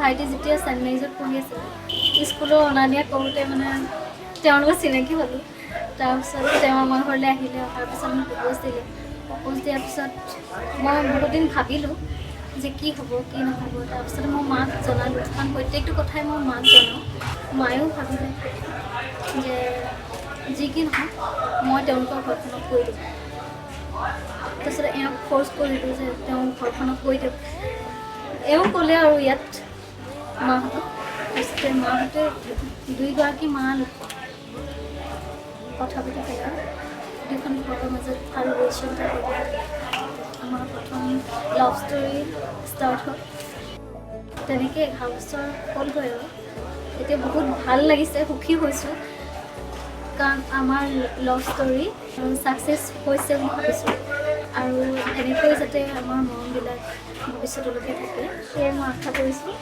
ভাইটি যেতিয়া চেণ্ট মেৰিজত পঢ়ি আছিল স্কুলৰ অনা নিয়া কৰোঁতে মানে তেওঁৰ লগত চিনাকি হ'লোঁ। তাৰপিছত তেওঁ আমাৰ ঘৰলৈ আহিলে, তাৰপিছত মোক প্ৰপ'জ দিলে। প্ৰপ'জ দিয়াৰ পিছত মই বহুত দিন ভাবিলোঁ যে কি হ'ব কি নহ'ব। তাৰপিছত মই মাক জনালোঁ, কাৰণ প্ৰত্যেকটো কথাই মই মাক জনাওঁ। মায়েও ভাবিলে যে যি কি নহওক মই তেওঁলোকৰ ঘৰখনক কৈ দিম। তাৰপিছত এওঁক ফ'ৰ্চ কৰিলোঁ যে তেওঁ ঘৰখনক কৈ দিয়ক। এওঁ ক'লে আৰু ইয়াত মাহঁতক। তাৰপিছতে মাহঁতে দুয়োগৰাকী মা কথা পাতি পেলাই দুখন ঘৰৰ মাজত ভাল ৰিলেশ্যন থাকিব। আমাৰ প্ৰথম লাভ ষ্টৰী ষ্টাৰ্ট হ'ল। তেনেকৈ 11 বছৰ হ'লগৈ আৰু এতিয়া বহুত ভাল লাগিছে, সুখী হৈছোঁ, কাৰণ আমাৰ লাভ ষ্টৰী ছাকচেছ হৈছে বুলি ভাবিছোঁ। আৰু এনেকৈ যাতে আমাৰ মৰমবিলাক ভৱিষ্যতলৈকে থাকে সেয়ে মই আশা কৰিছোঁ।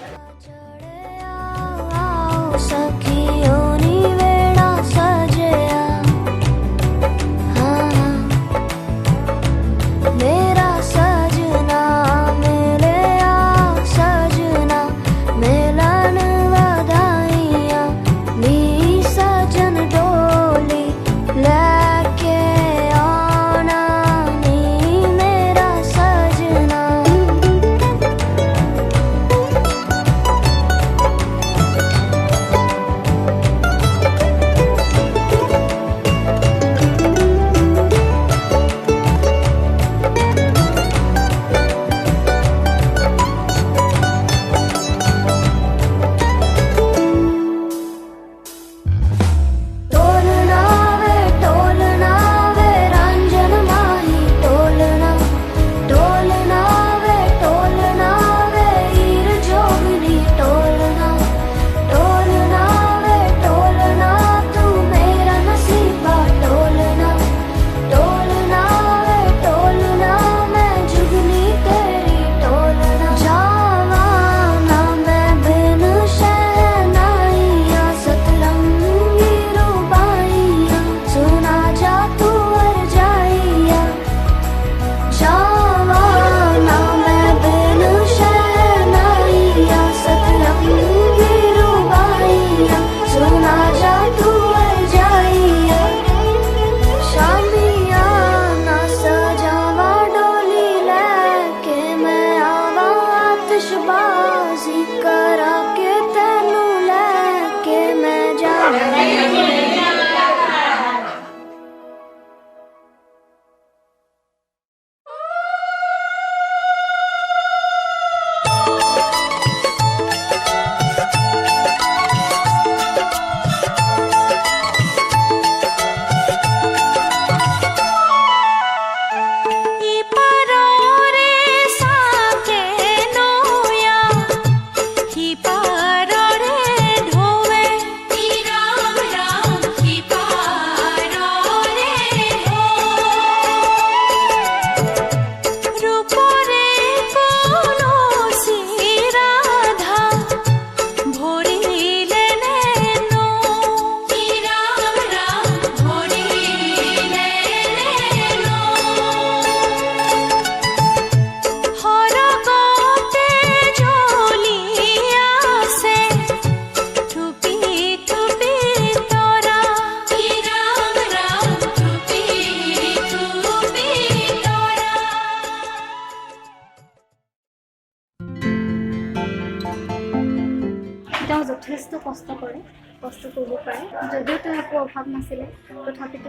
যথেষ্ট কষ্ট কৰে, কষ্ট কৰিব পাৰে। যদিও তেওঁ একো অভাৱ নাছিলে, তথাপিতো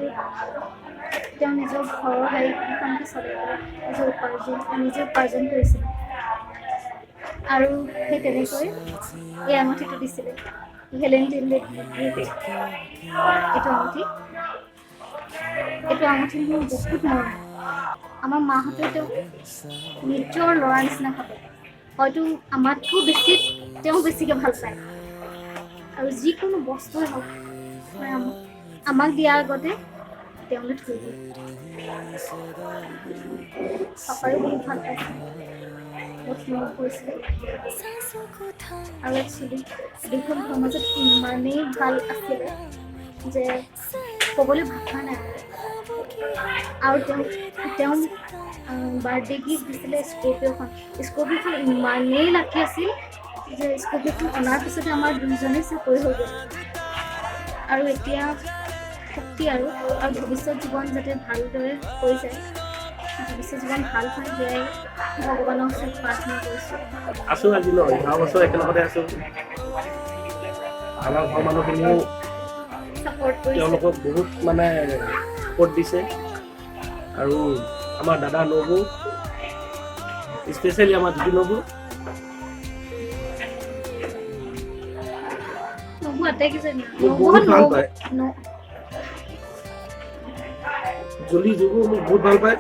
তেওঁ নিজৰ ঘৰৰ হেৰিখনকে চলাবলৈ নিজে উপাৰ্জন কৰিছিলে। আৰু সেই তেনেকৈ এই আঙুঠিটো দিছিলে ভেলেণ্টাইন ডে। এইটো আঙুঠি মোৰ বহুত মৰম। আমাৰ মাহঁতে তেওঁক নিজৰ ল'ৰা নিচিনা ভাবে। হয়তো আমাতকৈও বেছি তেওঁ বেছিকৈ ভাল পায়। আৰু যিকোনো বস্তুৱে হওক আমাক দিয়াৰ আগতে তেওঁলৈ থৈ দিয়ে। পাপায়ো বহুত ভাল পাইছে, বহুত মৰম কৰিছিলে। আৰু একচুৱেলি দুখন ঘৰৰ মাজত ইমানেই ভাল আছিলে যে ক'বলৈ ভাষা নাই। আৰু তেওঁ বাৰ্থডে গিফ্ট দিছিলে স্কৰ্পিঅ'খন ইমানেই লাকি আছিল যে স্কপিঅ'খন অনাৰ পিছতে আমাৰ দুইজনেই চাকৰি হৈ গ'ল আৰু এতিয়া শক্তি আৰু ভৱিষ্যত জীৱন যাতে ভালদৰে হৈ যায়, ভৱিষ্যত জীৱন ভাল হয় সেয়াই ভগৱানৰ ওচৰত প্ৰাৰ্থনা কৰিছোঁ। আছোঁ আজি ন 11 বছৰ একেলগতে আছোঁ। আমাৰ ঘৰৰ মানুহখিনিও ছাপৰ্ট কৰিছে। তেওঁলোকক বহুত মানে ছাপৰ্ট দিছে আৰু আমাৰ দাদা নবৌ, স্পেচিয়েলি আমাৰ দিদি নবৌ, নবৌ আটাইকেইজনী মোক বহুত ভাল পায়। জলি যুগো মোক বহুত ভাল পায়।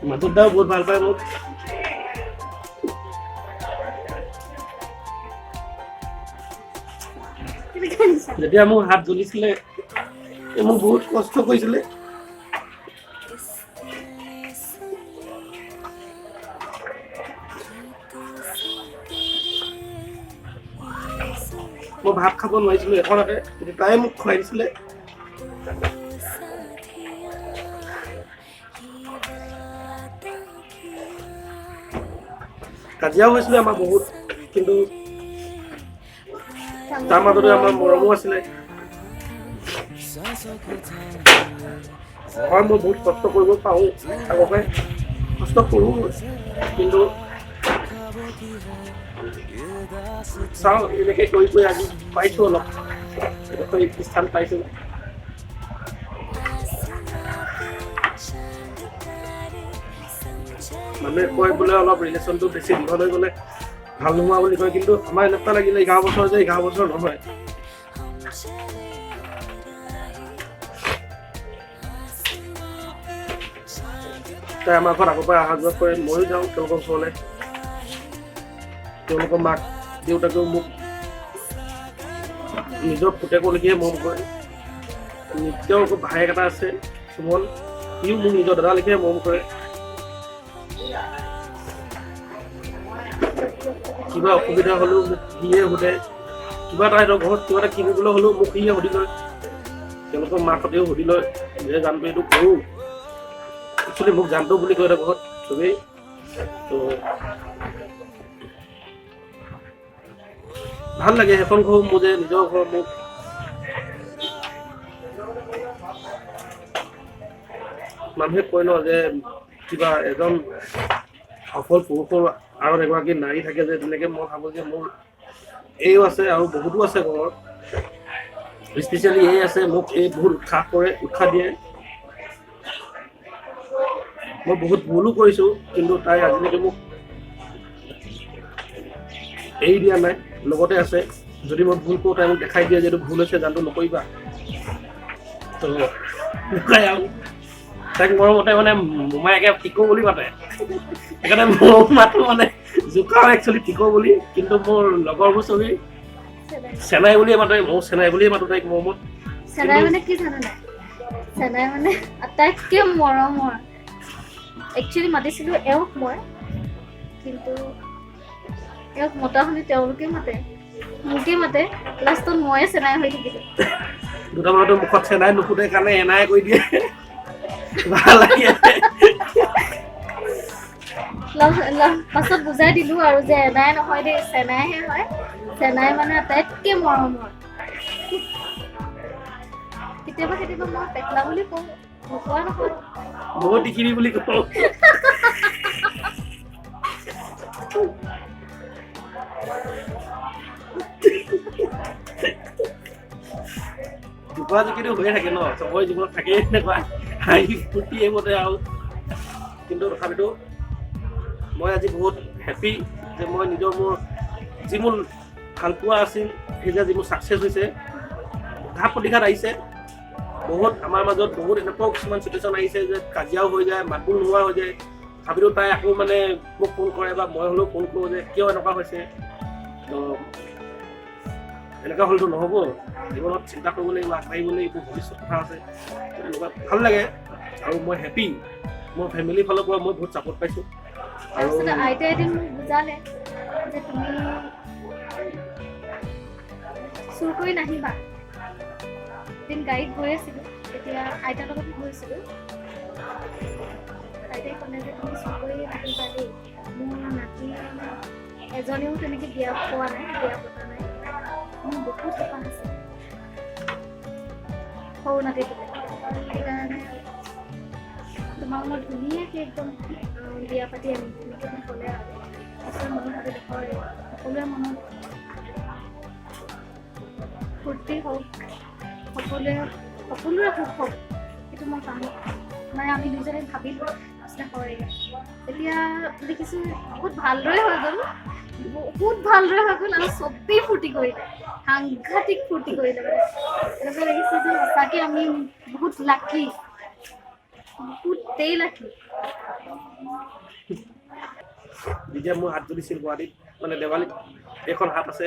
মাধুদাও বহুত ভাল পায় মোক। যেতিয়া মোৰ হাত জ্বলিছিলে মোক বহুত কষ্ট কৰিছিলে। মই ভাত খাব নোৱাৰিছিলোঁ এখনতে, কিন্তু তাই মোক খুৱাই দিছিলে। কাজিয়াও হৈছিলে আমাৰ বহুত, কিন্তু তাৰ মাজতে আমাৰ মৰমো আছিলে। হয় মই বহুত কষ্ট কৰিব পাৰোঁ, আগৰ পৰাই কষ্ট কৰোঁ, কিন্তু চাওঁ এনেকৈ কৰি কৰি আজি পাইছোঁ অলপ স্থান পাইছোঁ। মানুহে কয় বোলে অলপ ৰিলেশ্যনটো বেছি দীঘল হৈ গ'লে ভাল নোহোৱা বুলি কয়, কিন্তু আমাৰ এনেকুৱা লাগিলে 11 বছৰ যে 11 বছৰ নহয়। তাই আমাৰ ঘৰত আগৰ পৰা অহা যোৱা কৰে, ময়ো যাওঁ তেওঁলোকৰ ঘৰলৈ। তেওঁলোকৰ মাক দেউতাকেও মোক নিজৰ পুতেকৰ লেখীয়াই মৰম কৰে। নিজৰ ভায়েক এটা আছে সুমন, সিও মোক নিজৰ দাদা লেখীয়াই মৰম কৰে। কিবা অসুবিধা হ'লেও মোক সিয়ে সোধে, কিবা এটা সিহঁতৰ ঘৰত কিবা এটা কিনিবলৈ হ'লেও মোক সিয়ে সুধি লয়। তেওঁলোকৰ মাকহঁতেও সুধি লয় যে জানটো এইটো কৰোঁ, একচুৱেলি মোক জানটো বুলি কয় ঘৰত চবেই। তো ভাল লাগে সেইখন ঘৰ মোৰ যে নিজৰ ঘৰ। মোক মানুহে কয় ন যে কিবা এজন সফল পুৰুষৰ আৰু এগৰাকী নাৰী থাকে যে, তেনেকৈ মই ভাবোঁ যে মোৰ এইও আছে আৰু বহুতো আছে ঘৰত, স্পেচিয়েলি এই আছে। মোক এই বহুত উৎসাহ দিয়ে। মই বহুত ভুলো কৰিছোঁ, কিন্তু তাই আজিলৈকে মোক এৰি দিয়া নাই, লগতে আছে। যদি মই ভুল কৰোঁ তাই মোক দেখাই দিয়ে যে এইটো ভুল হৈছে, জানটো নকৰিবা। তো দেখাই আৰু তাইক মৰমতে মানে মোমায়েকে টিকো বুলি মাতে, সেইকাৰণে মোৰ মাতো মানে জোকাও একচুৱেলি টিকো বুলি, কিন্তু মোৰ লগৰবোৰ চবেই চেনাই বুলিয়ে মাতে, ময়ো চেনাই বুলিয়ে মাতো তাইক মৰমত। চেনাই মানে কি জানা নাই? চেনাই মানে আটাইতকৈ মৰমৰ। একচুৱেলি মাতিছিলোঁ এওঁক মই, কিন্তু এওঁক মতা শুনি তেওঁলোকে মাতে, মোকে মাতে, লাষ্টত ময়ে চেনাই হৈ থাকিলোঁ। দুটা মানুহতো মুখত চেনাই নুফুটে কাৰণে এনাই কৰি দিয়ে, ভাল লাগে। পাছত বুজাই দিলোঁ আৰু যে এনাই নহয় দেই, চেনাইহে হয়। চেনাই মানে আটাইতকৈ মৰমৰ। কেতিয়াবা কেতিয়াবা মই পেটলা বুলি কওঁ, নোকোৱা নহয়। বহুত দেখিবি বুলি কওঁ। জোপা জোকিটো হৈয়ে থাকে ন, চবৰে জীৱনত থাকেই এনেকুৱা হাঁহি ফূৰ্তি এইমতে আৰু। কিন্তু তথাপিতো মই আজি বহুত হেপ্পী যে মই নিজৰ মোৰ যি মোৰ ভালপোৱা আছিল, সেই যে যি মোৰ ছাকচেছ হৈছে, ঘাত প্ৰতিঘাত আহিছে বহুত। আমাৰ মাজত বহুত এনেকুৱাও কিছুমান চিটুৱেশ্যন আহিছে যে কাজিয়াও হৈ যায়, মাতবোৰ নোহোৱা হৈ যায়। তথাপিতো তাই আকৌ মানে মোক ফোন কৰে বা মই হ'লেও ফোন কৰোঁ যে কিয় এনেকুৱা হৈছে। তো এনেকুৱা হ'লেতো নহ'ব, জীৱনত চিন্তা কৰিব লাগিব, আগবাঢ়িব লাগিব, ভৱিষ্যত কথা আছে। এনেকুৱা ভাল লাগে আৰু মই হেপ্পী। মোৰ ফেমিলিৰ ফালৰ পৰা মই বহুত ছাপোৰ্ট পাইছোঁ। তাৰপিছত আইতাই এদিন মোক বুজালে যে তুমি চুৰ কৰি নাহিবা। এদিন গাড়ীত গৈ আছিলোঁ, তেতিয়া আইতাৰ লগতে গৈছিলোঁ। আইতাই ক'লে যে তুমি চবৰে নাতিবা দেই, মোৰ নাতি এজনেও তেনেকৈ বিয়া পোৱা নাই, বিয়া পতা নাই, মোৰ বহুত সপোন আছে সৰু নাতিটোলে, সেইকাৰণে তোমাক মই ধুনীয়াকৈ একদম বিয়া পাতি আনিম তেনেকৈ মোক ক'লে আৰু তাৰপিছত মনত ভাবি হয় সকলোৰে মনত ফূৰ্তি হওক, সকলোৰে সুখ হওক, সেইটো মই পাম মানে আমি দুজনে ভাবিলোঁ আচলতে হয়। এতিয়া দেখিছোঁ বহুত ভালদৰে হৈ গ'ল, বহুত ভালদৰে হৈ গ'ল আৰু চবেই ফূৰ্তি কৰিলে, সাংঘাতিক ফূৰ্তি কৰিলে মানে এনেকুৱা লাগিছে যে সঁচাকৈ আমি বহুত লাকি, বহুতেই লাকি। যেতিয়া মোৰ হাত জ্বলিছিল গুৱাহাটীত মানে দেৱালীত, এখন হাত আছে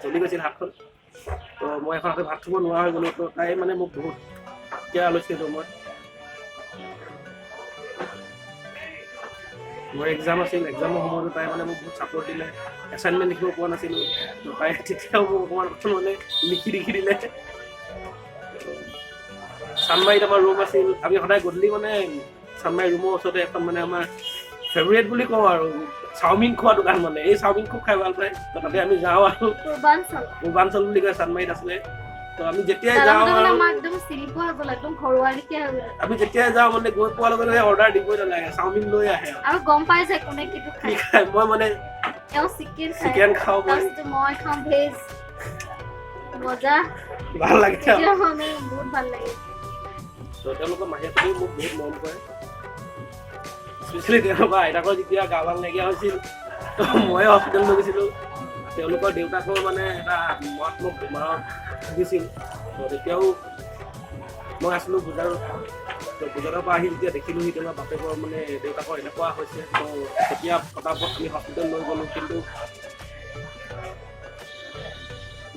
জ্বলি গৈছিল হাতখন, তো মই এখন হাতে ভাত খাব নোৱাৰা হৈ গ'লোঁ। তো তাই মানে মোক বহুত কেয়াৰ লৈছিলোঁ। মোৰ এক্সাম আছিল, এক্সামৰ সময়তো তাই মানে মোক বহুত ছাপৰ্ট দিলে, এছাইনমেণ্ট লিখিব পোৱা নাছিলোঁ, তো তাই তেতিয়াও মোক অকণমান মানে লিখি দিলে। চানমাৰীত আমাৰ ৰুম আছিল, আমি সদায় গধূলি মানে চানমাৰী ৰুমৰ ওচৰতে এখন মানে আমাৰ ফেভৰেট বুলি কওঁ আৰু চাওমিন খোৱা দোকান, মানে এই চাওমিন খুব খাই ভাল পায়, তো তাতে আমি যাওঁ আৰু পূৰ্বাঞ্চল বুলি কয় চানমাৰীত আছিলে। তো আমি যেতিয়াই যাওঁ আৰু আমি যেতিয়াই যাওঁ মানে গৈ পোৱাৰ লগে লগে অৰ্ডাৰ দিবই নালাগে, চাওমিন লৈ আহে আৰু গম পাই যায় কোনে কিটো খায়। মই মানে চিকেন খাওঁ, মই খাওঁ ভেজ, মজা ভাল লাগে, বহুত ভাল লাগে। তো তেওঁলোকৰ মাহীয়েকো মোক বহুত মৰম কৰে, স্পেচিয়েলি তেওঁলোকৰ আইতাকৰ যেতিয়া গা ভাল নাইকিয়া হৈছিল, তো ময়ে হস্পিটেল লৈ গৈছিলোঁ। তেওঁলোকৰ দেউতাকৰ মানে এটা মাৰাত্মক বেমাৰত ভুগিছিল, তো তেতিয়াও মই আছিলোঁ গুজৰাটত। তো গুজৰাটৰ পৰা আহি যেতিয়া দেখিলোঁহি তেওঁৰ বাপেকৰ মানে দেউতাকৰ এনেকুৱা হৈছে, তো তেতিয়া ফটাফট আমি হস্পিটেল লৈ গ'লোঁ। কিন্তু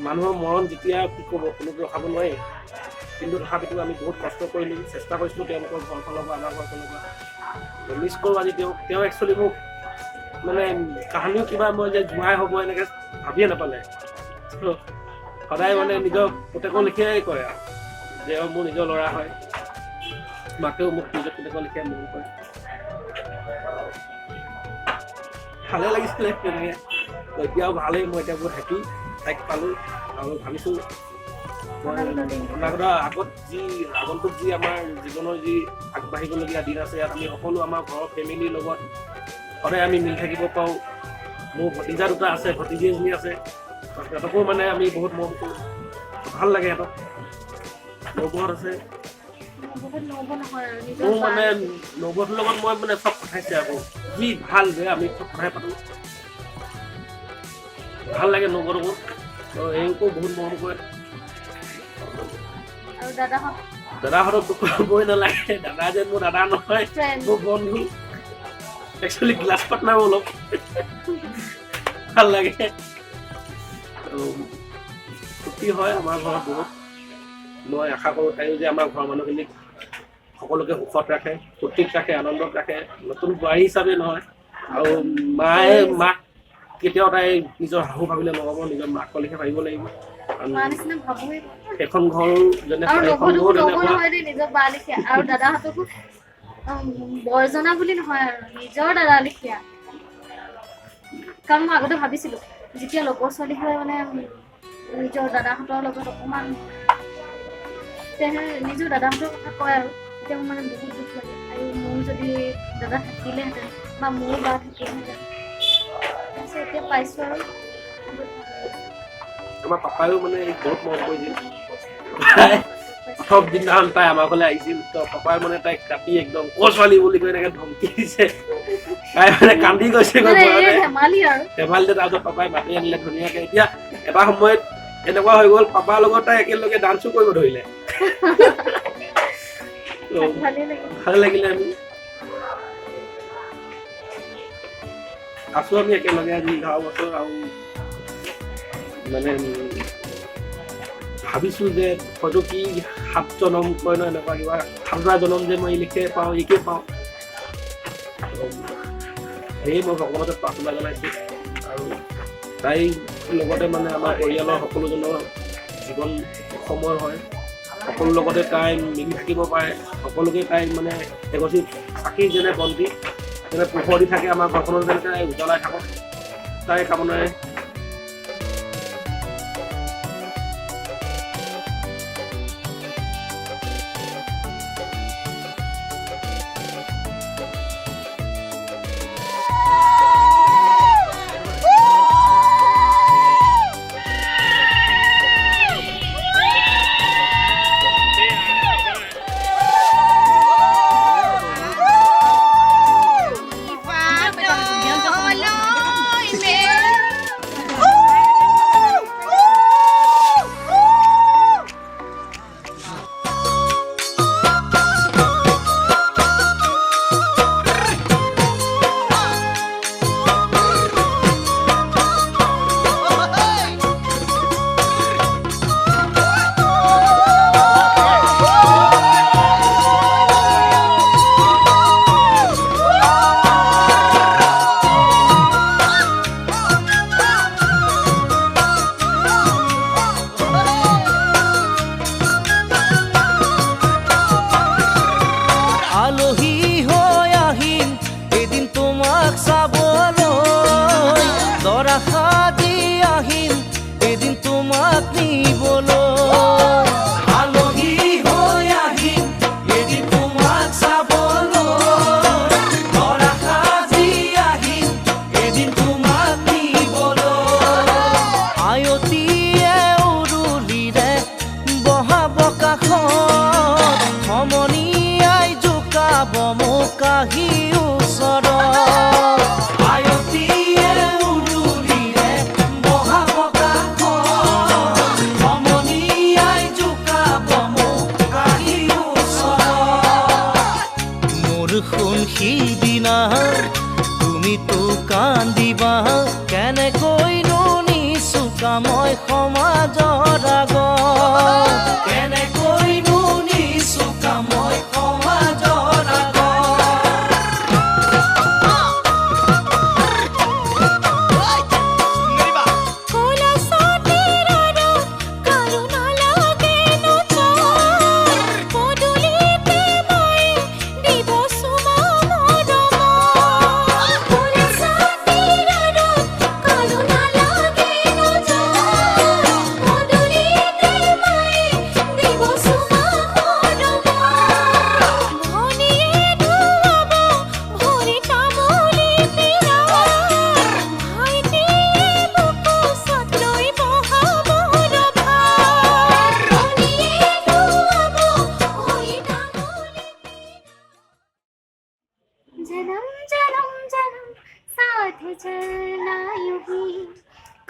মানুহৰ মৰণ যেতিয়া কি ক'ব কোনোটো ৰখাব নোৱাৰি, কিন্তু তথাপিতো আমি বহুত কষ্ট কৰিলোঁ, চেষ্টা কৰিছিলোঁ তেওঁলোকৰ ঘৰখনৰ পৰা, আমাৰ ঘৰখনৰ পৰা। মিছ কৰোঁ আজি তেওঁ একচুৱেলি মোক মানে কাহানিও কিবা মই যে জোঁৱাই হ'ব এনেকৈ ভাবিয়ে নাপালে। সদায় মানে নিজৰ পুতেকৰ লিখিয়াই কয় আৰু যে মোৰ নিজৰ ল'ৰা হয়, মাকেও মোক নিজৰ পুতেকৰ লিখিয়াই মৰম কৰে। ভালে লাগিছিলে তেনেকৈ, এতিয়াও ভালেই, মই এতিয়া বহুত হেপী তাইক পালোঁ। আৰু ভাবিছোঁ মই আগন্তুক যি আমাৰ জীৱনৰ যি আগবাঢ়িবলগীয়া দিন আছে, ইয়াত আমি সকলো আমাৰ ঘৰৰ ফেমিলিৰ লগত সদায় আমি মিলি থাকিব পাৰোঁ। মোৰ ভতিজা দুটা আছে, ভতিজী এজনী আছে, সিহঁতকো মানে আমি বহুত মৰম কৰোঁ, ভাল লাগে সিহঁতক। নবৌহঁত আছে, মোৰ মানে নবৌহঁতৰ লগত মই মানে চব কথাই শ্বেয়াৰ কৰোঁ, যি ভাল বেয়া আমি চব কথাই পাতোঁ, ভাল লাগে নবৌহঁতকো। তো এওঁকো বহুত মৰম কৰে। দাদাহঁতক ক'বই নালাগে, দাদা যেন মোৰ দাদা নহয়, মোৰ বন্ধু, একচুৱেলি গ্লাছ পাৰ্টনাৰ অলপ ভাল লাগে। ফূৰ্তি হয় আমাৰ ঘৰত বহুত। মই আশা কৰোঁ তাইও যে আমাৰ ঘৰৰ মানুহখিনিক সকলোকে সুখত ৰাখে, ফূৰ্তিত ৰাখে, আনন্দত ৰাখে, নতুন বোৱাৰী হিচাপে নহয়। আৰু মাক কেতিয়াও তাই নিজৰ শাহু ভাবিলে নহ'ব, নিজৰ মাকৰ লিখে ভাবিব লাগিব। সেইখন ঘৰ যেনে আৰু দাদাহঁতকো বৰজনা বুলি নহয় আৰু নিজৰ দাদা লিখীয়া। কাৰণ মই আগতে ভাবিছিলোঁ যেতিয়া লগৰ ছোৱালী হয় মানে নিজৰ দাদাহঁতৰ লগত অকণমান নিজৰ দাদাহঁতৰ কথা কয় আৰু তেতিয়া মোৰ মানে বহুত দুখ লাগে। আৰু মোৰ যদি দাদা থাকিলেহেঁতেন বা মোৰ বা থাকিলেহেঁতেন, তাৰপিছত এতিয়া পাইছোঁ আৰু আমাৰ পাপায়ো মানে বহুত মৰম কৰিছিল। প্ৰথম দিনাখন তাই আমাৰ ঘৰলৈ আহিছিল, তো পাপাই মানে তাইক কাটি একদম ছোৱালী বুলি কৈ এনেকৈ ধমকি দিছে। তাই মানে কান্দি গৈছে, ধেমালিতে। তাৰপিছত পাপাই মাতি আনিলে ধুনীয়াকৈ। এতিয়া এটা সময়ত এনেকুৱা হৈ গ'ল, পাপাৰ লগত তাই একেলগে ডান্সো কৰিব ধৰিলে। ভালে লাগিলে, আমি আছোঁ আমি একেলগে আজি 11 বছৰ। আৰু মানে ভাবিছোঁ যে হয়তো কি 7 জনম কয় ন, এনেকুৱা কিবা 7টা জনম যে মই লিখে পাওঁ, এইকে পাওঁ। সেয়ে মই ভগৱানক প্ৰাৰ্থনা জনাইছোঁ। আৰু তাইৰ লগতে মানে আমাৰ পৰিয়ালৰ সকলোজনৰ জীৱন সময় হয়। সকলোৰ লগতে তাই মিলি থাকিব পাৰে, সকলোকে তাই মানে এগছি চাকি যেনে বন্তি যেনে পোহৰ দি থাকে আমাৰ ঘৰখনত যেনেকৈ উজ্বলাই থাকক তাই কামনাৰে।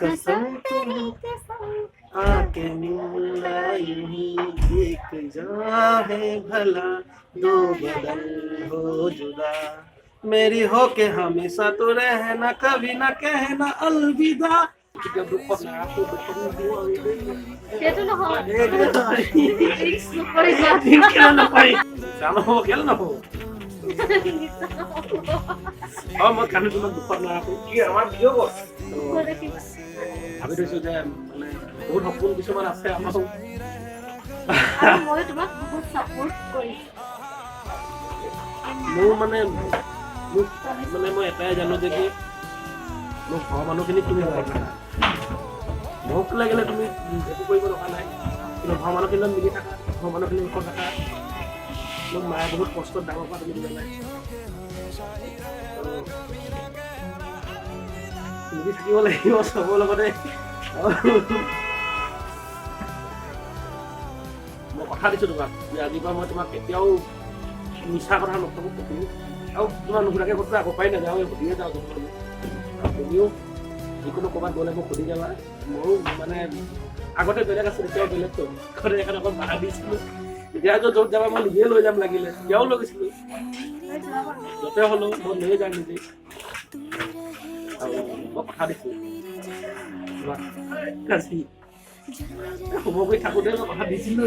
कसम तेरी कसम आके मिला यूं ही एक जहाँ है भला दो बदल हो जुदा मेरी हो के हमेशा तो रहना कभी ना कहना अलविदा। মই কানে তোমাক দুখত নাৰাখো কি আমাৰ ভিডিঅ' কৰ ভাবি থৈছো যে মানে বহুত সপোন কিছুমান আছে আমাৰ মই তোমাক বহুত সাপোৰ্ট কৰি মোৰ মানে মই এটাই জানো যে কি মোৰ ঘৰৰ মানুহখিনিক তুমি ভাল পাবা ভোক লাগিলে তুমি একো কৰিব দৰকাৰ নাই কিন্তু ঘৰৰ মানুহখিনিৰ লগত মিলি থাকা ঘৰৰ মানুহখিনিৰ লগত থাকা মোক মায়ে বহুত কষ্টত ডাঙৰ কৰা তুমি জানাই মিলি থাকিব লাগিব চবৰ লগতে মই কথা দিছোঁ তোমাক যে আজিৰ পৰা মই তোমাক কেতিয়াও মিছা কথা নক'ব সুধিম আৰু তোমাৰ নুসুধাকৈ কথা আগৰ পৰাই নাযাওঁ সুধিয়ে যাওঁ তুমিও যিকোনো ক'ৰবাত গ'লে মোক সুধি যাবা মোৰো মানে আগতে বেলেগ আছিল এতিয়াও বেলেগ আগতে এখন অকণ ভাড়া দিছিলোঁ এতিয়া য'ত যাবা মই নিজে লৈ যাম লাগিলে এতিয়াও লৈ গৈছিলোঁ য'তে হ'লেও মই লৈ যাম নিজে আৰু মই কথা দিছোঁ কাজি হ'ব গৈ থাকোঁতে মই কথা দিছিলোঁ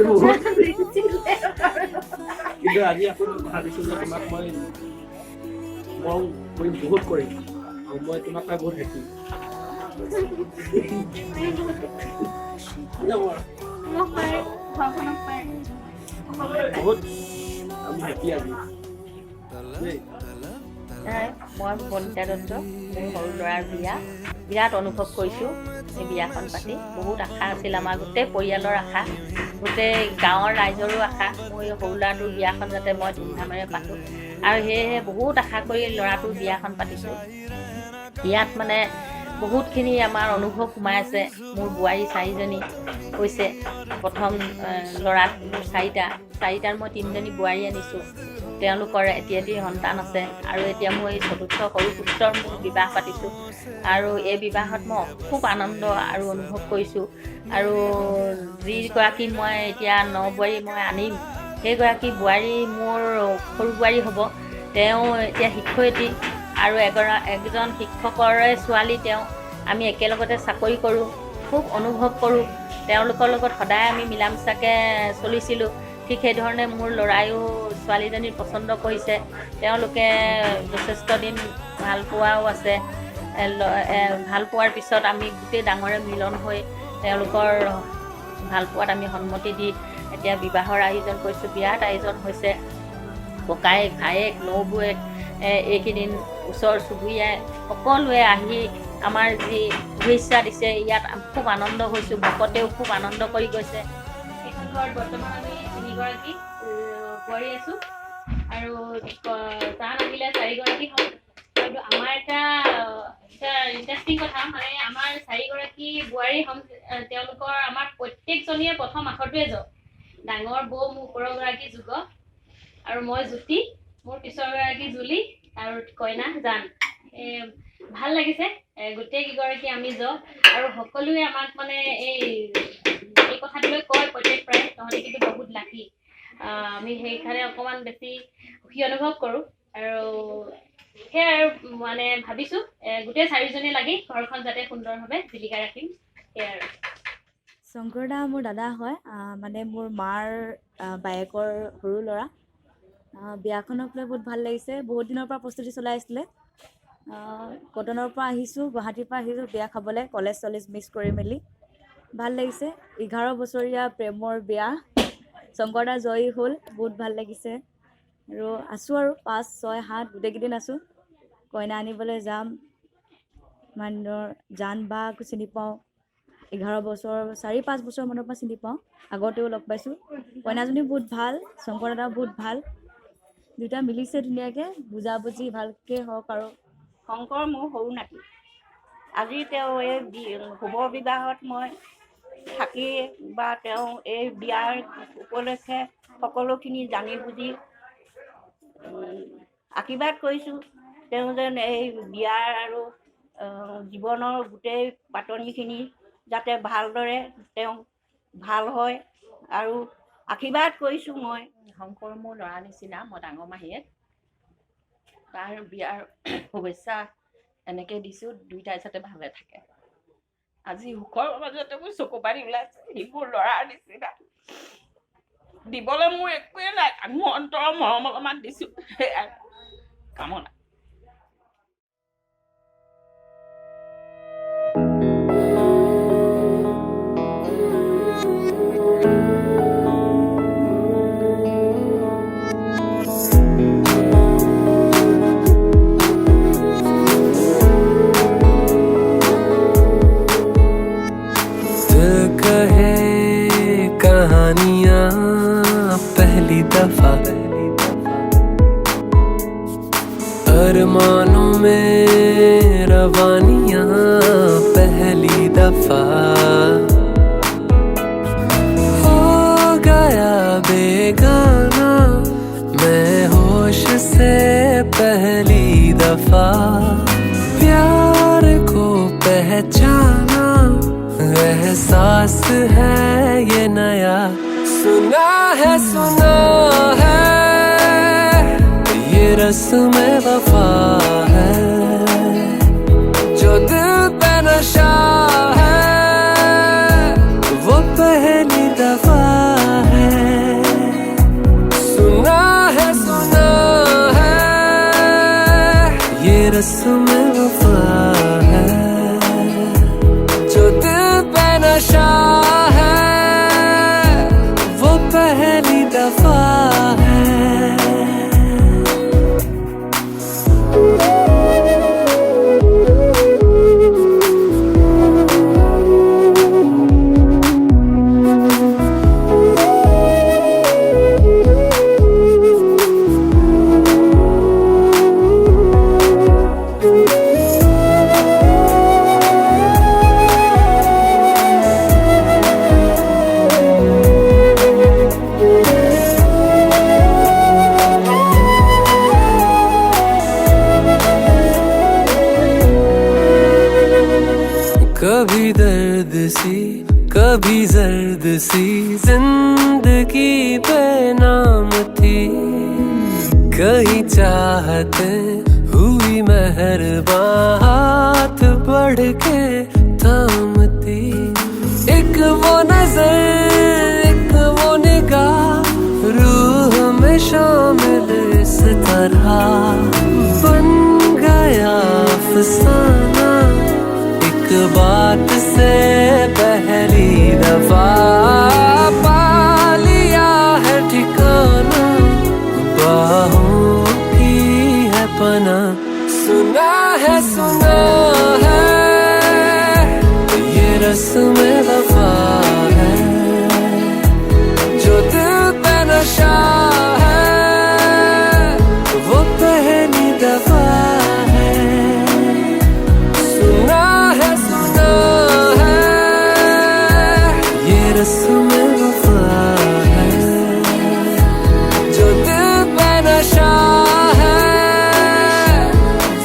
কিন্তু আজি আকৌ কথা দিছোঁ যে তোমাক মই মৰম কৰিম বহুত কৰিম আৰু মই তোমাক পাই বহুত হেপী মোক পাৰে ঘৰখনক পাৰে সকলোৱে পাৰে। বহুত আমি হেপী আজি দেই। মই বনিতা দত্ত, মোৰ সৰু ল'ৰাৰ বিয়া বিৰাট অনুভৱ কৰিছোঁ। এই বিয়াখন পাতি বহুত আশা আছিল আমাৰ, গোটেই পৰিয়ালৰ আশা, গোটেই গাঁৱৰ ৰাইজৰো আশা, মোৰ এই সৰু ল'ৰাটোৰ বিয়াখন যাতে মই ধুমধামেৰে পাতোঁ। আৰু সেয়েহে বহুত আশা কৰি ল'ৰাটোৰ বিয়াখন পাতিছোঁ। ইয়াত মানে বহুতখিনি আমাৰ অনুভৱ সোমাই আছে। মোৰ বোৱাৰী 4জনী হৈছে, প্ৰথম ল'ৰাত মোৰ 4টাৰ মই 3জনী বোৱাৰী আনিছোঁ। তেওঁলোকৰ এটি সন্তান আছে আৰু এতিয়া মই এই 4ৰ্থ সৰু পুত্ৰৰ মোৰ বিবাহ পাতিছোঁ। আৰু এই বিবাহত মই খুব আনন্দ আৰু অনুভৱ কৰিছোঁ। আৰু যিগৰাকী মই এতিয়া বোৱাৰী মই আনিম, সেইগৰাকী বোৱাৰী মোৰ সৰু বোৱাৰী হ'ব। তেওঁ এতিয়া শিক্ষয়িত্ৰী আৰু এজন শিক্ষকৰে ছোৱালী তেওঁ। আমি একেলগতে চাকৰি কৰোঁ, খুব অনুভৱ কৰোঁ। তেওঁলোকৰ লগত সদায় আমি মিলা মিছাকৈ চলিছিলোঁ। ঠিক সেইধৰণে মোৰ ল'ৰায়ো ছোৱালীজনীৰ পচন্দ কৰিছে। তেওঁলোকে যথেষ্ট দিন ভাল পোৱাও আছে। ভাল পোৱাৰ পিছত আমি গোটেই ডাঙৰে মিলন হৈ তেওঁলোকৰ ভাল পোৱাত আমি সন্মতি দি এতিয়া বিবাহৰ আয়োজন কৰিছোঁ। বিয়াত আয়োজন হৈছে ককায়েক, ভায়েক, নবৌৱেক, এইকেইদিন ওচৰ চুবুৰীয়াই সকলোৱে আহি আমাৰ যি শুভেচ্ছা দিছে, ইয়াত খুব আনন্দ হৈছোঁ। ভকতেও খুব আনন্দ কৰি গৈছে। এইখন ঘৰত বৰ্তমান আমি 3গৰাকী বোৱাৰী আছোঁ আৰু তাত আহিলে 4গৰাকী হ'ব। কিন্তু আমাৰ এটা ইণ্টাৰেষ্টিং কথা, মানে আমাৰ 4গৰাকী বোৱাৰী হ'ম, তেওঁলোকৰ আমাৰ প্ৰত্যেকজনীয়ে প্ৰথম আখৰটোৱে জ। ডাঙৰ বৌ মোৰ ওপৰগৰাকী যুগ আৰু মই জ্যোতি, মোৰ পিছৰগৰাকী জুলি আৰু কইনা জান। ভাল লাগিছে গোটেইকেইগৰাকী আমি জ। আৰু সকলোৱে আমাক মানে এই কথাটোলৈ কয় প্ৰত্যেকবাৰে, তহঁতি কিন্তু বহুত লাকি। আমি সেইকাৰণে অকণমান বেছি সুখী অনুভৱ কৰোঁ। আৰু সেয়াই আৰু মানে ভাবিছোঁ গোটেই 4জনে লাগি ঘৰখন যাতে সুন্দৰভাৱে জিলিকাই ৰাখিম, সেয়াই আৰু। শংকৰ দা মোৰ দাদা হয়, মানে মোৰ মাৰ বায়েকৰ সৰু ল'ৰা। বিয়াখনক লৈ বহুত ভাল লাগিছে। বহুত দিনৰ পৰা প্ৰস্তুতি চলাই আছিলে। কটনৰ পৰা আহিছোঁ, গুৱাহাটীৰ পৰা আহিছোঁ বিয়া খাবলৈ, কলেজ মিছ কৰি মেলি। ভাল লাগিছে। 11 বছৰীয়া প্ৰেমৰ বিয়া, শংকৰ দা জয়ী হ'ল, বহুত ভাল লাগিছে। আৰু আছোঁ আৰু 5, 6, 7 গোটেইকেইদিন আছোঁ। কইনা আনিবলৈ যাম। মানুহৰ জান বাক চিনি পাওঁ, 11 বছৰ 4-5 বছৰ মানৰ পৰা চিনি পাওঁ, আগতেও লগ পাইছোঁ। কইনাজনী বহুত ভাল, শংকৰ দাদা বহুত ভাল, দুয়োটা মিলিছে ধুনীয়াকৈ, বুজাবুজি ভালকৈ হওক। আৰু শংকৰ মোৰ সৰু নাতি। আজি তেওঁ এই শুভ বিবাহত মই থাকি বা তেওঁ এই বিয়াৰ উপলক্ষে সকলোখিনি জানি বুজি আশীৰ্বাদ কৰিছোঁ। তেওঁ যেন এই বিয়াৰ আৰু জীৱনৰ গোটেই পাতনিখিনি যাতে ভালদৰে তেওঁ ভাল হয় আৰু আশীৰ্বাদ কৰিছোঁ মই। শংকৰ মোৰ ল'ৰা নিচিনা, মই ডাঙৰ মাহীয়েক। তাৰ বিয়াৰ শুভেচ্ছা এনেকৈ দিছোঁ, দুয়োটাই যাতে ভালে থাকে। আজি সুখৰ মাজতে মোৰ চকু পানী ওলাইছে। সি মোৰ ল'ৰাৰ নিচিনা, দিবলৈ মোৰ একোৱে নাই, মোৰ অন্তৰৰ মৰম অলপমান দিছোঁ, সেয়াই কামনা। कहानियाँ पहली दफा, अरमानों में रवानियाँ पहली दफा, हो गया बेगाना मैं होश से पहली दफा, प्यार को पहचाना एहसास है ये नया, सुना है ये रस्म वफा है, जो दिल पे नशा है वो पहली दफा है, सुना है ये रस्म वफा है, जो दिल पे नशा है कभी दर्द सी कभी जर्द सी जिंदगी बेनाम थी कहीं चाहते हुई मेहरबान हाथ बढ़ के थामती एक वो नजर एक वो निगाह रूह में शामिल इस तरह बन गया अफसाना एक बात से पहली दफा पा लिया है ठिकाना बाहों की है पना सुना है ये रस्म वफा है जो दिल पे नशा है वो पहली दफा है सुना है ये रस्म वफा है जो दिल पे नशा है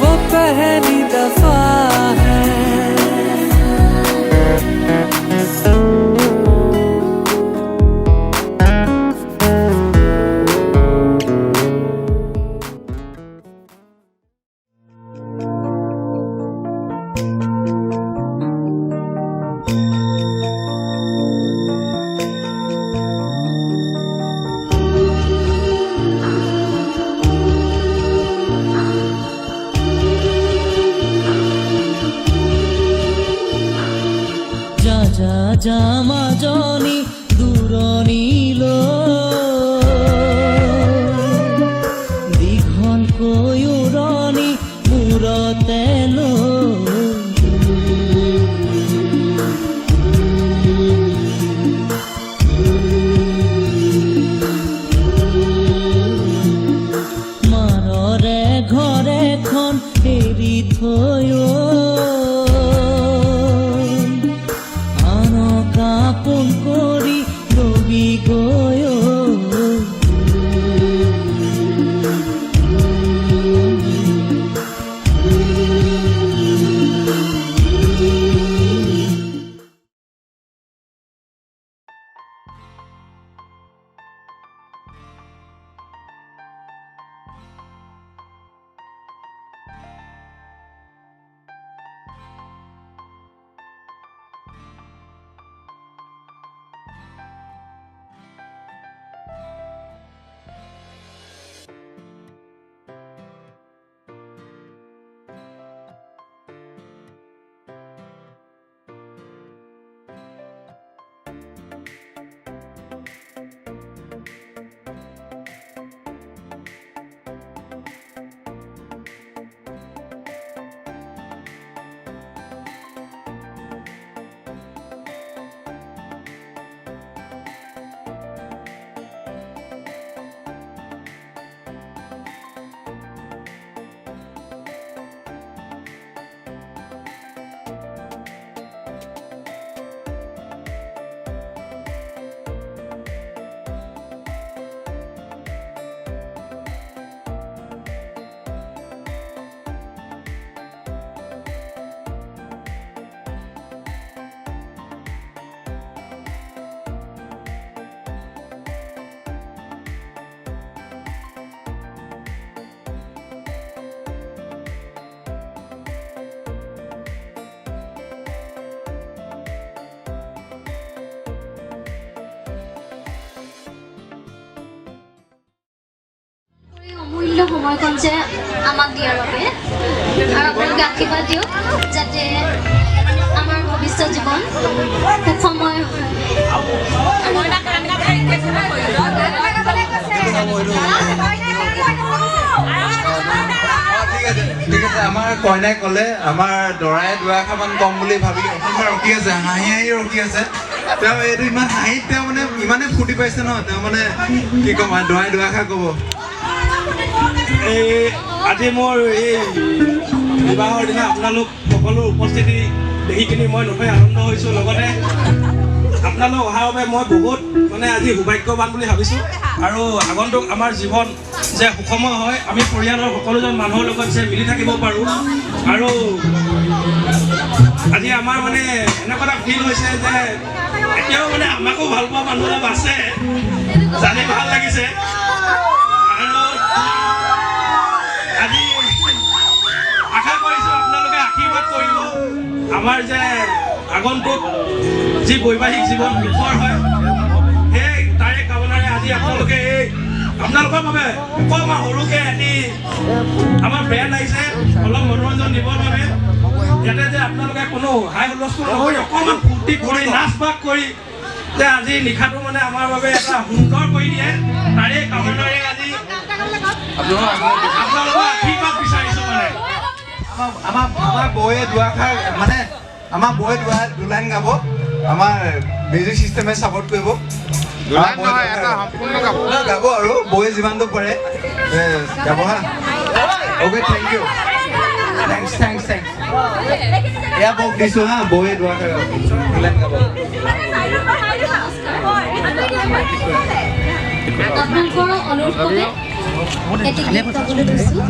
वो पहली दफा है যা মাজনী দূৰণিলৈ দীঘলকৈ উৰণি মূৰতে মাৰৰে ঘৰখন এৰি থৈ আপোন কৰি ৰবি গৈ অমূল্য সময়কণ যে আমাক দিয়াৰ বাবে আৰু আপোনালোকে আশীৰ্বাদ দিয়ক যাতে আমাৰ ভৱিষ্যত জীৱন সুখময় ঠিক আছে আমাৰ কইনাই ক'লে আমাৰ দৰাই দুআষাৰমান কম বুলি ভাবি অকণমান ৰখি আছে হাঁহি হাঁহি ৰখি আছে তেওঁ এইটো ইমান হাঁহিত তেওঁ মানে ইমানেই ফূৰ্তি পাইছে নহয় তেওঁ মানে কি ক'ম দৰাই দুআষাৰ ক'ব আজি মোৰ এই বিবাহৰ দিনা আপোনালোক সকলো উপস্থিতি দেখি কিনি মই নথৈ আনন্দ হৈছোঁ লগতে আপোনালোক অহাৰ বাবে মই বহুত মানে আজি সৌভাগ্যৱান বুলি ভাবিছোঁ আৰু আগন্তুক আমাৰ জীৱন যে সুখময় হয় আমি পৰিয়ালৰ সকলোজন মানুহৰ লগত যে মিলি থাকিব পাৰোঁ আৰু আজি আমাৰ মানে এনেকুৱা এটা ফিল হৈছে যে এতিয়াও মানে আমাকো ভাল পোৱা মানুহ অলপ আছে, জানি ভাল লাগিছে। আৰু আজি আশা কৰিছোঁ আপোনালোকে আশীৰ্বাদ কৰিব আমাৰ যে আগন্তুক যি বৈবাহিক জীৱন সুখৰ হয়, সেই তাৰে কামনাৰে আজি আপোনালোকে আপোনালোকৰ বাবে অকণমান সৰুকৈ এটি আমাৰ বেণ্ড আহিছে অলপ মনোৰঞ্জন দিবৰ বাবে, যাতে যে আপোনালোকে কোনো হাই হুলস্থুল নকৰি অকণমান ফূৰ্তি কৰি নাচ বাগ কৰি যে আজি নিশাটো মানে আমাৰ বাবে এটা সুন্দৰ কৰি দিয়ে, তাৰে কামনাৰে আজি আপোনালোকৰ আশীৰ্বাদ বিচাৰিছোঁ। মানে আমাৰ বৌয়ে দুআষাৰ মানে আমাৰ বৌয়ে দুলাইন গাব, আমাৰ মিউজিক চিষ্টেমে ছাপোৰ্ট কৰিব, গাব আৰু বৌয়ে যিমানটো পাৰে গাব হা। Okay, thank you, thanks. এয়া বৌক দিছোঁ হা, বৌয়ে দুআষাৰ দুলাইন গাব। আপোনালোকৰ অনুৰোধ এটি গীত গাবলৈ দিছোঁ।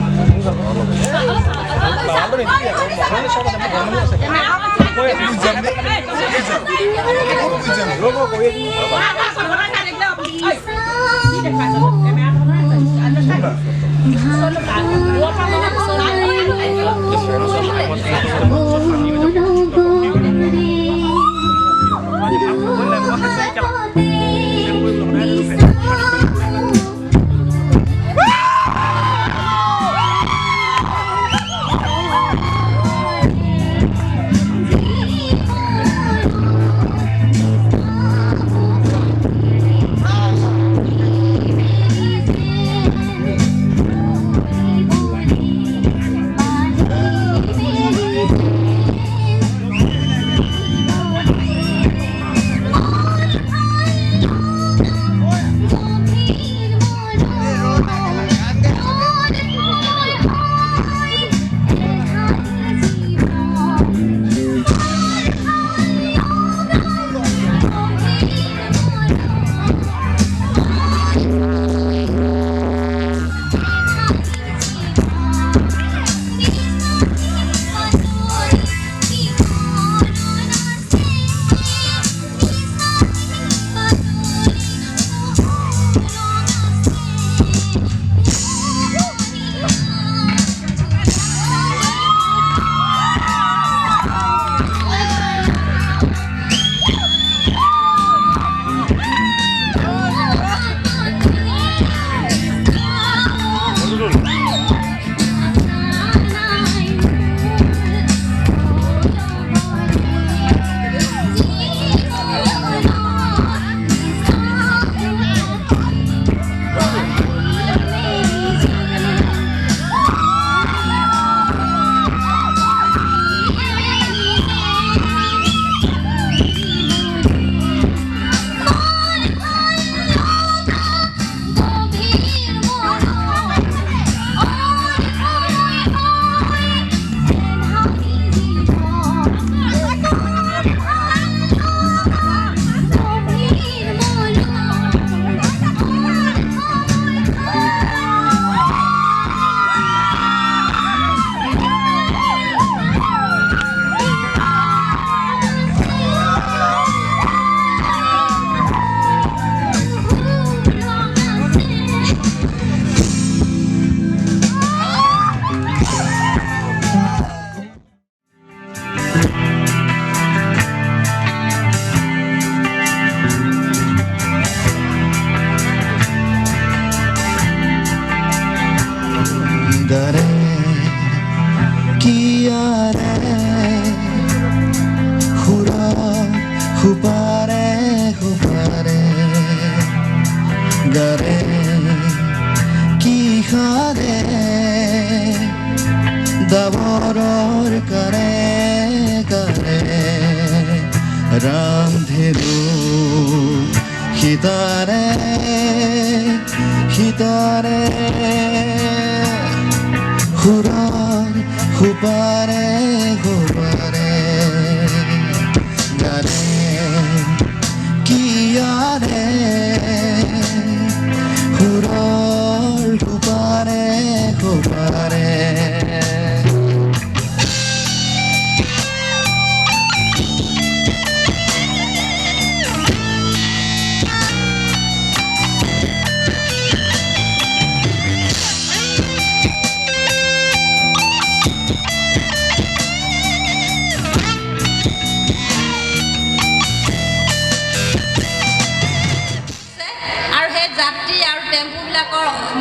গরে কি খারে দাবরর করে করে রামধেনু খিতারে খিতারে হুরার হুপারে হুপারে গারে কিয়ারে হুরার হুপারে হুপারে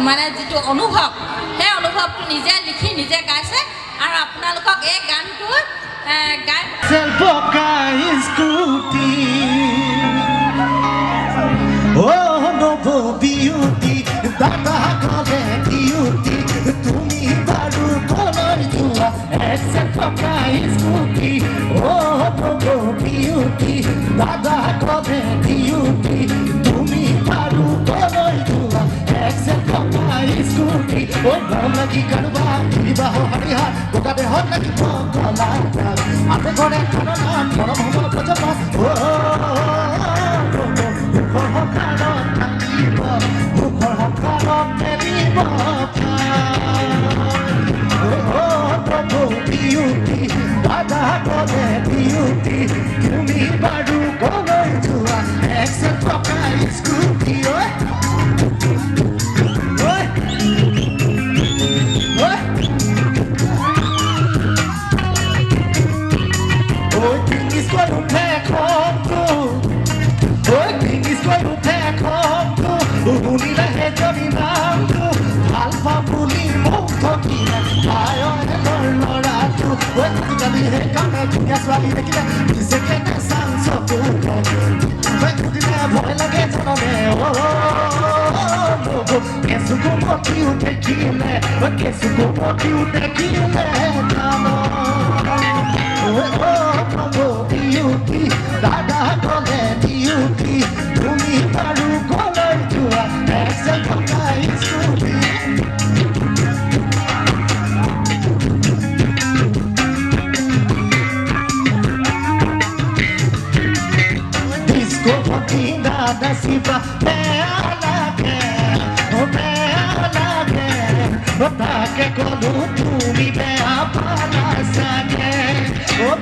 মানে যিটো অনুভৱ সেই অনুভৱটো নিজে লিখি নিজে গাইছে আৰু আপোনালোকক এই গানটো গাই পকা scooty Oh, novo beauty, dada kale beauty, tumi baru kolor jua, except paka scooty. Oh, novo beauty, dada kale beauty, tumi baru kolor jua, except paka scooty. Oh, gaun lagi karba, diba ho hariha, boka de hot lagi pokola, ate kore karona, koro bhama pajama. তুমি বাড়ু কলৈ যোৱা except পকা scooty শুনিলেহে যদি নামটো ভাল পাওঁ বুলি মোক ঠকিলে ল'ৰাটো আজিকালি সেইকাৰণে ধুনীয়া ছোৱালী দেখিলে নিজে কেনে চাং চকু সুধিলে ভয় লাগে জাননে কেঁচুকো মতিও দেখিলে কেঁচুকো মতিও দেখিলে ডিউটি দাদা কলে ডিউটি তুমি বাৰু কলৈ যোৱা এক্সেল পকা স্কুটি ডিস্কো ভৰ্তি দাদা শিৱা বেয়া লাগে তাকে কলো তুমি বেয়া পালা চাগে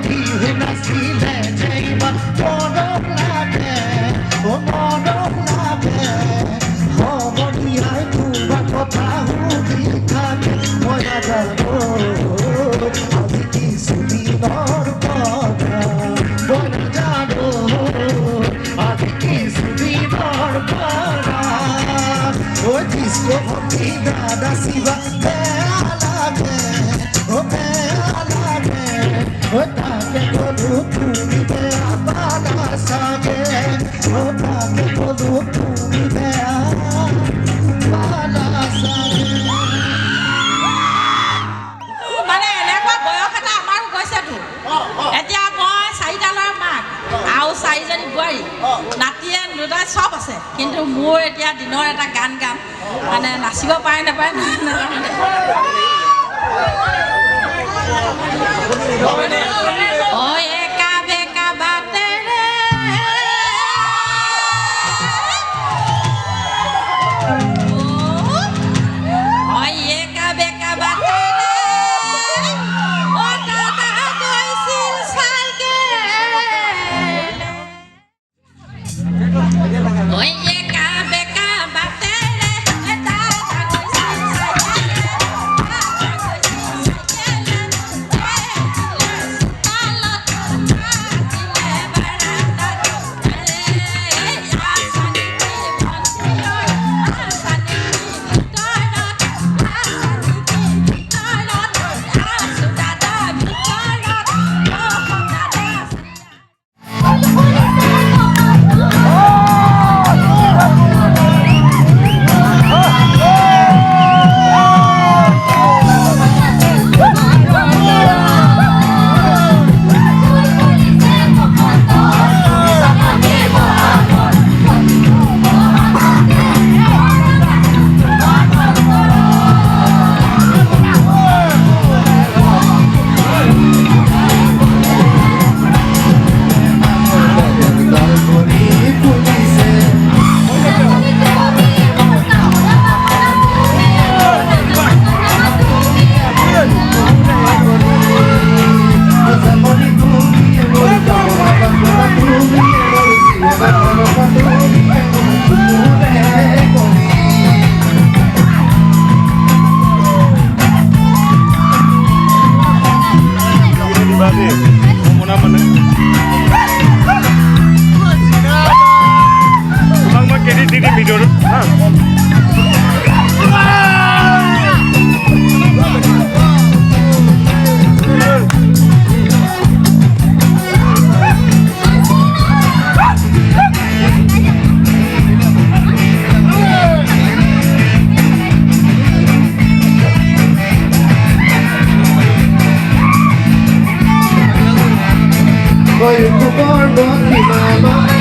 বিহু নাচিলে যে ইমান মৰম লাগে মৰম লাগে সমনীয়াই তোমাৰ কথা শুনি থাকে মই নাজানো আজি কিছুদিনৰ কথা মই নাজানো আজি কিছুদিনৰ কথা ডিস্কো ভৰ্তি দাদা শিৱা বেয়া লাগে তাকে কলো তুমি বেয়া পালা চাগে তাকে কলো তুমি বেয়া পালা চাগে মানে এনেকুৱা বয়স এটা আমাৰো গৈছেতো এতিয়া মই 4টা ল'ৰাৰ মাক আৰু 4জনী বোৱাৰী নাতিয়ে দুটাই চব আছে কিন্তু মোৰ এতিয়া দিনৰ এটা গান গাম মানে নাচিব পাৰে নাপায় ওই একা বেকা বাতে রে ওই একা বেকা বাতে রে ও দাদা গৈছিল সাইকেল ওই একা বেকা বাতে রে দাদা গৈছিল Di video. খবৰ বহিমালৈ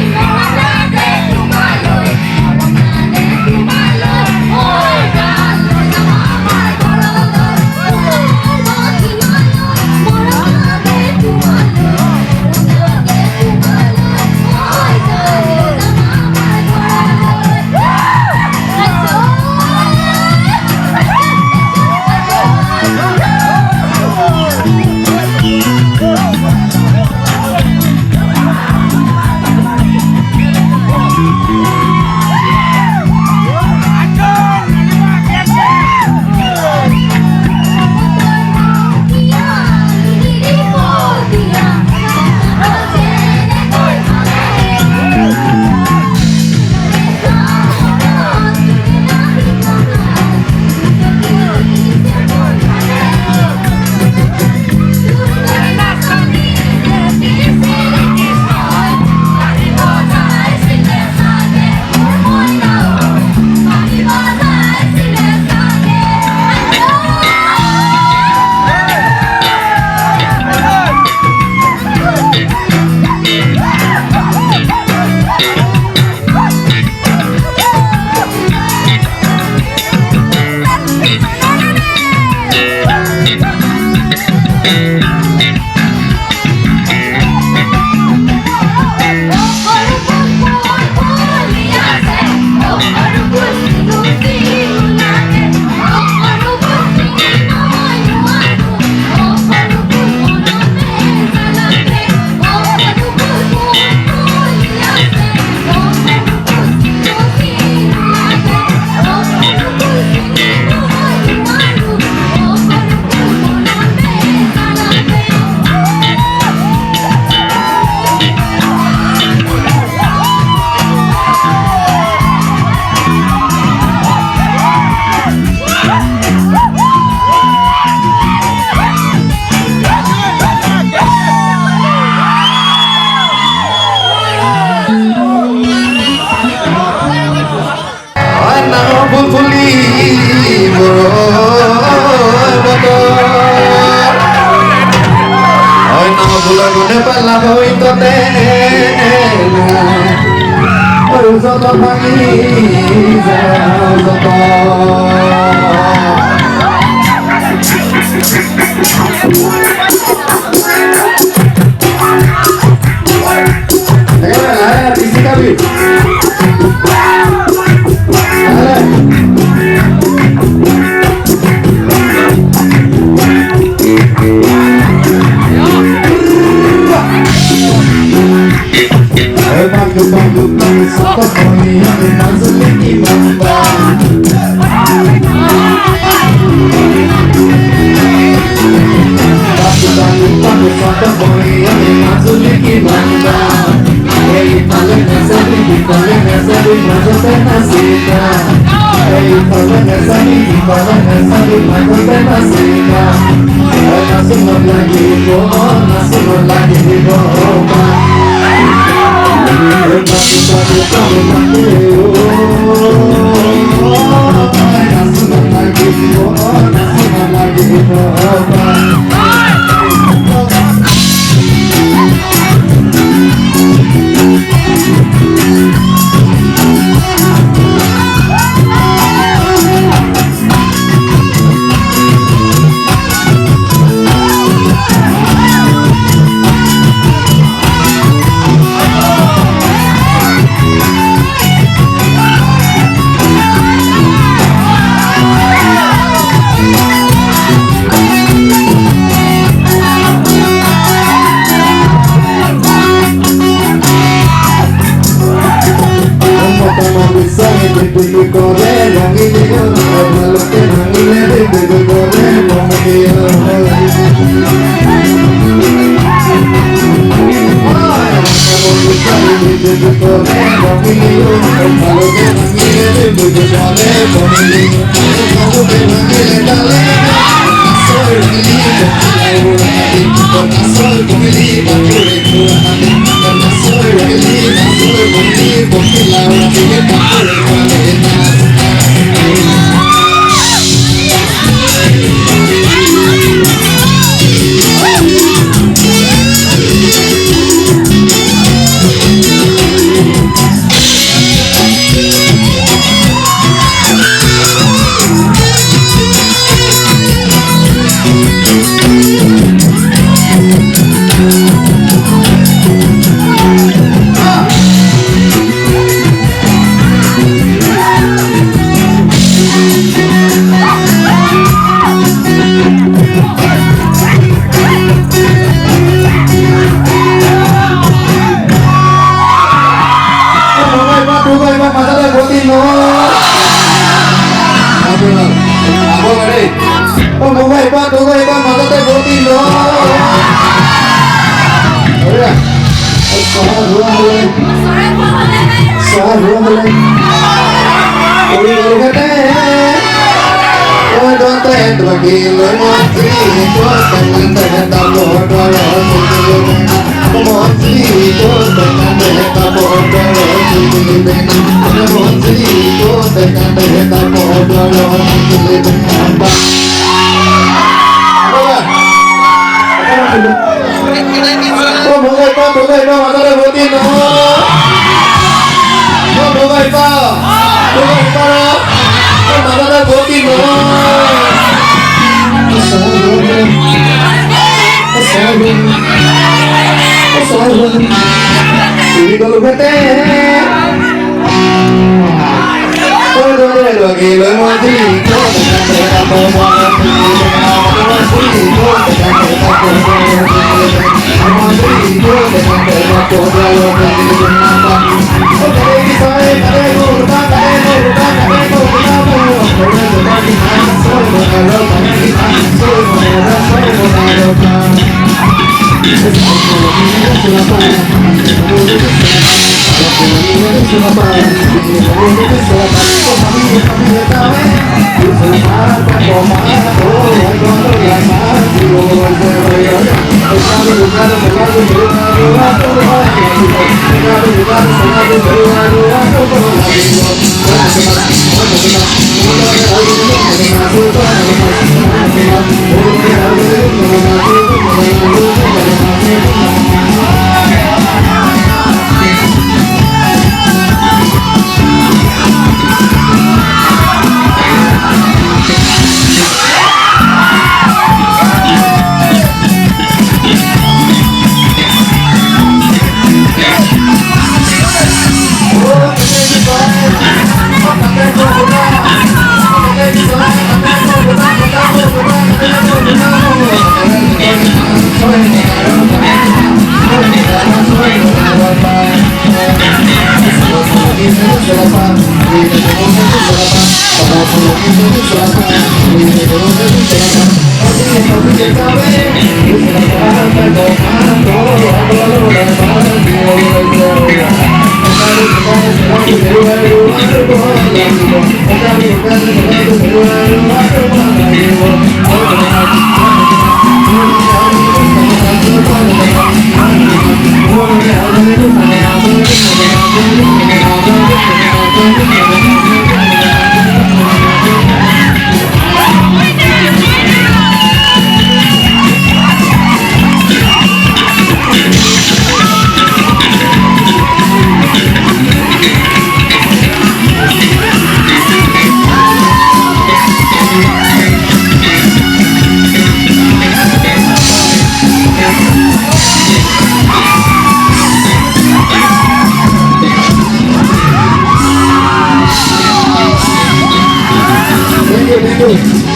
Thank you.